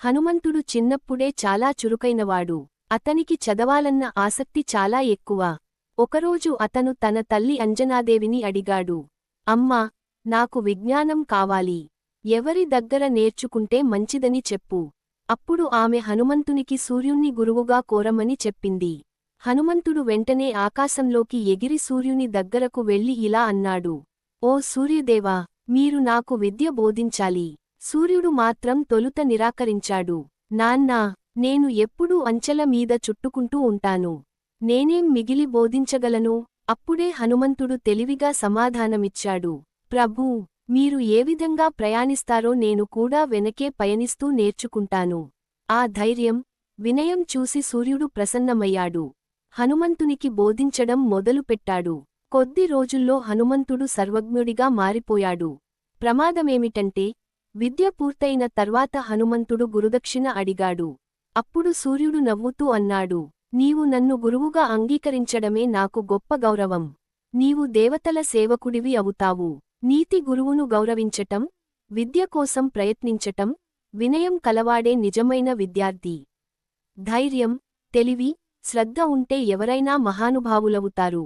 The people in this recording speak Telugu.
హనుమంతుడు చిన్నప్పుడే చాలా చురుకైనవాడు. అతనికి చదవాలన్న ఆసక్తి చాలా ఎక్కువ. ఒకరోజు అతను తన తల్లి అంజనాదేవిని అడిగాడు. అమ్మా, నాకు విజ్ఞానం కావాలి. ఎవరి దగ్గర నేర్చుకుంటే మంచిదని చెప్పు. అప్పుడు ఆమె హనుమంతునికి సూర్యుణ్ణి గురువుగా కోరమని చెప్పింది. హనుమంతుడు వెంటనే ఆకాశంలోకి ఎగిరి సూర్యుని దగ్గరకు వెళ్లి ఇలా అన్నాడు. ఓ సూర్యదేవా, మీరు నాకు విద్య బోధించాలి. సూర్యుడు మాత్రం తొలుత నిరాకరించాడు. నాన్నా, నేను ఎప్పుడూ అంచెల మీద చుట్టుకుంటూ ఉంటాను. నేనేం మిగిలి బోధించగలను? అప్పుడే హనుమంతుడు తెలివిగా సమాధానమిచ్చాడు. ప్రభూ, మీరు ఏ విధంగా ప్రయాణిస్తారో నేను కూడా వెనకే పయనిస్తూ నేర్చుకుంటాను. ఆ ధైర్యం, వినయం చూసి సూర్యుడు ప్రసన్నమయ్యాడు. హనుమంతునికి బోధించడం మొదలుపెట్టాడు. కొద్ది రోజుల్లో హనుమంతుడు సర్వజ్ఞుడిగా మారిపోయాడు. ప్రమాదమేమిటంటే, విద్య పూర్తయిన తర్వాత హనుమంతుడు గురుదక్షిణ అడిగాడు. అప్పుడు సూర్యుడు నవ్వుతూ అన్నాడు. నీవు నన్ను గురువుగా అంగీకరించడమే నాకు గొప్ప గౌరవం. నీవు దేవతల సేవకుడివి అవుతావు. నీతి గురువును గౌరవించటం, విద్య కోసం ప్రయత్నించటం, వినయం కలవాడే నిజమైన విద్యార్థి. ధైర్యం, తెలివి, శ్రద్ధ ఉంటే ఎవరైనా మహానుభావులవుతారు.